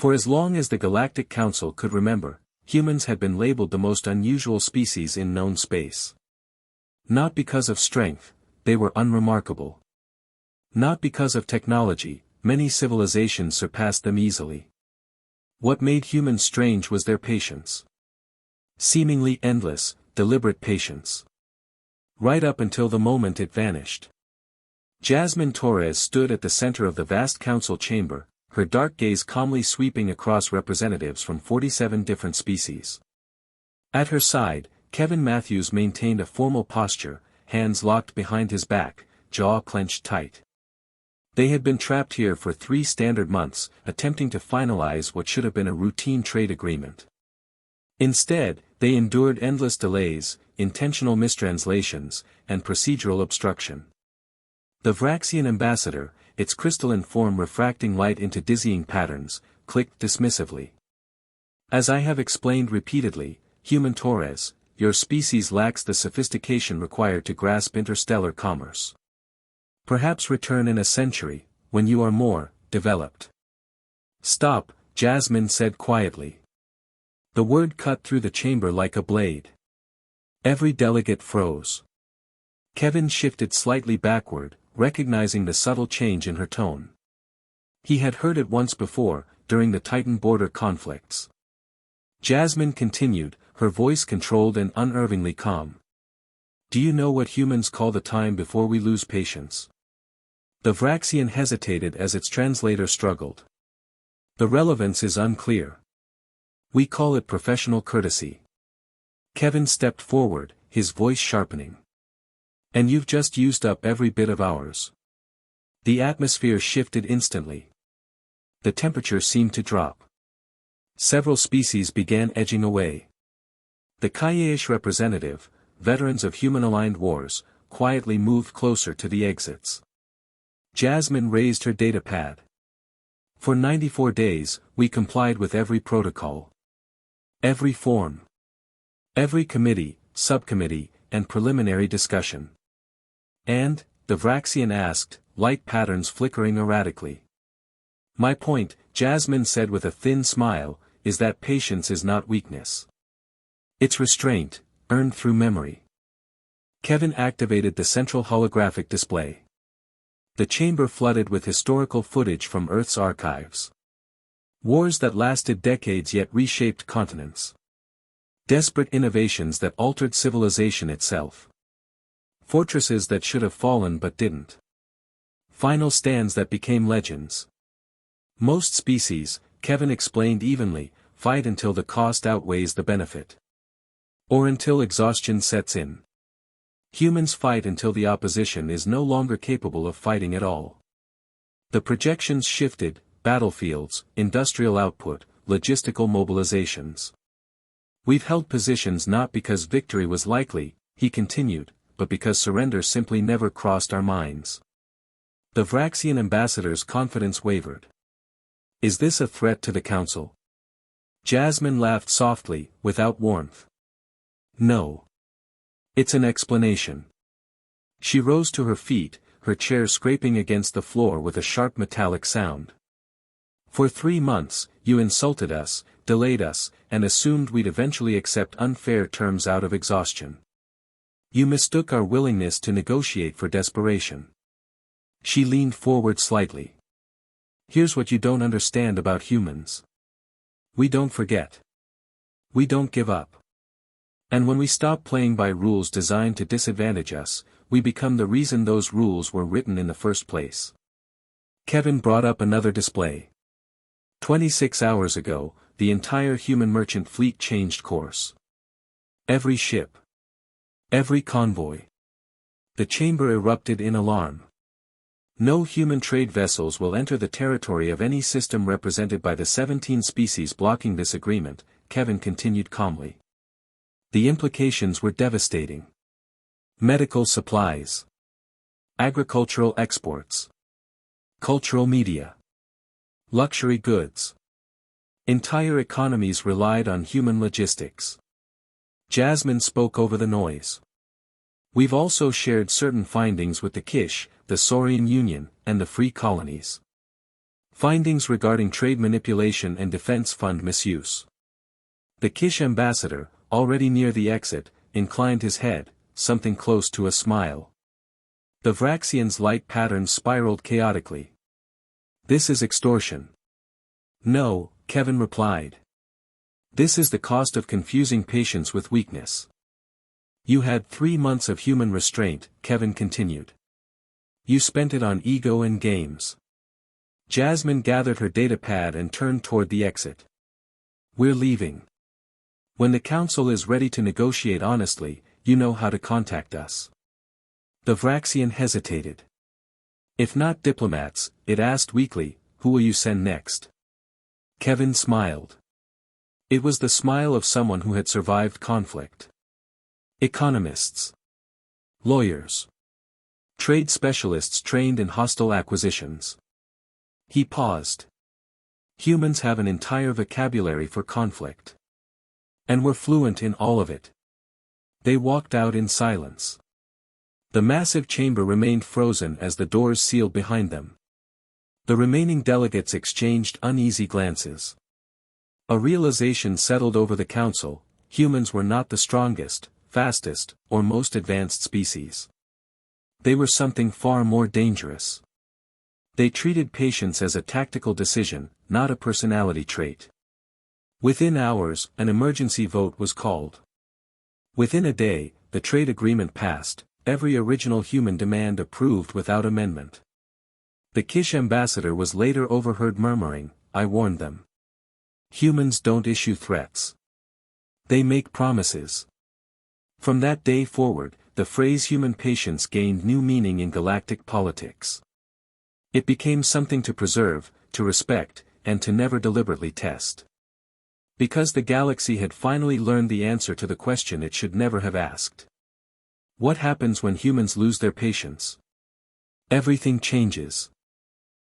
For as long as the Galactic Council could remember, humans had been labeled the most unusual species in known space. Not because of strength, they were unremarkable. Not because of technology, many civilizations surpassed them easily. What made humans strange was their patience. Seemingly endless, deliberate patience. Right up until the moment it vanished. Jasmine Torres stood at the center of the vast council chamber, her dark gaze calmly sweeping across representatives from 47 different species. At her side, Kevin Matthews maintained a formal posture, hands locked behind his back, jaw clenched tight. They had been trapped here for 3 standard months, attempting to finalize what should have been a routine trade agreement. Instead, they endured endless delays, intentional mistranslations, and procedural obstruction. The Vraxian ambassador, its crystalline form refracting light into dizzying patterns, clicked dismissively. As I have explained repeatedly, Human Torres, your species lacks the sophistication required to grasp interstellar commerce. Perhaps return in a century, when you are more developed. Stop, Jasmine said quietly. The word cut through the chamber like a blade. Every delegate froze. Kevin shifted slightly backward, recognizing the subtle change in her tone. He had heard it once before, during the Titan border conflicts. Jasmine continued, her voice controlled and unerringly calm. Do you know what humans call the time before we lose patience? The Vraxian hesitated as its translator struggled. The relevance is unclear. We call it professional courtesy. Kevin stepped forward, his voice sharpening. And you've just used up every bit of ours. The atmosphere shifted instantly. The temperature seemed to drop. Several species began edging away. The Kayaish representative, veterans of human-aligned wars, quietly moved closer to the exits. Jasmine raised her datapad. For 94 days, we complied with every protocol. Every form. Every committee, subcommittee, and preliminary discussion. And, the Vraxian asked, light patterns flickering erratically. My point, Jasmine said with a thin smile, is that patience is not weakness. It's restraint, earned through memory. Kevin activated the central holographic display. The chamber flooded with historical footage from Earth's archives. Wars that lasted decades yet reshaped continents. Desperate innovations that altered civilization itself. Fortresses that should have fallen but didn't. Final stands that became legends. Most species, Kevin explained evenly, fight until the cost outweighs the benefit. Or until exhaustion sets in. Humans fight until the opposition is no longer capable of fighting at all. The projections shifted, battlefields, industrial output, logistical mobilizations. We've held positions not because victory was likely, he continued, but because surrender simply never crossed our minds. The Vraxian ambassador's confidence wavered. Is this a threat to the council? Jasmine laughed softly, without warmth. No. It's an explanation. She rose to her feet, her chair scraping against the floor with a sharp metallic sound. For 3 months, you insulted us, delayed us, and assumed we'd eventually accept unfair terms out of exhaustion. You mistook our willingness to negotiate for desperation. She leaned forward slightly. Here's what you don't understand about humans. We don't forget. We don't give up. And when we stop playing by rules designed to disadvantage us, we become the reason those rules were written in the first place. Kevin brought up another display. 26 hours ago, the entire human merchant fleet changed course. Every ship. Every convoy. The chamber erupted in alarm. No human trade vessels will enter the territory of any system represented by the 17 species blocking this agreement, Kevin continued calmly. The implications were devastating. Medical supplies. Agricultural exports. Cultural media. Luxury goods. Entire economies relied on human logistics. Jasmine spoke over the noise. We've also shared certain findings with the Kish, the Saurian Union, and the Free Colonies. Findings regarding trade manipulation and defense fund misuse. The Kish ambassador, already near the exit, inclined his head, something close to a smile. The Vraxian's light patterns spiraled chaotically. This is extortion. No, Kevin replied. This is the cost of confusing patience with weakness. You had 3 months of human restraint, Kevin continued. You spent it on ego and games. Jasmine gathered her datapad and turned toward the exit. We're leaving. When the council is ready to negotiate honestly, you know how to contact us. The Vraxian hesitated. If not diplomats, it asked weakly, who will you send next? Kevin smiled. It was the smile of someone who had survived conflict. Economists. Lawyers. Trade specialists trained in hostile acquisitions. He paused. Humans have an entire vocabulary for conflict. And we're fluent in all of it. They walked out in silence. The massive chamber remained frozen as the doors sealed behind them. The remaining delegates exchanged uneasy glances. A realization settled over the council: humans were not the strongest, fastest, or most advanced species. They were something far more dangerous. They treated patience as a tactical decision, not a personality trait. Within hours, an emergency vote was called. Within a day, the trade agreement passed, every original human demand approved without amendment. The Kish ambassador was later overheard murmuring, I warned them. Humans don't issue threats. They make promises. From that day forward, the phrase human patience gained new meaning in galactic politics. It became something to preserve, to respect, and to never deliberately test. Because the galaxy had finally learned the answer to the question it should never have asked. What happens when humans lose their patience? Everything changes.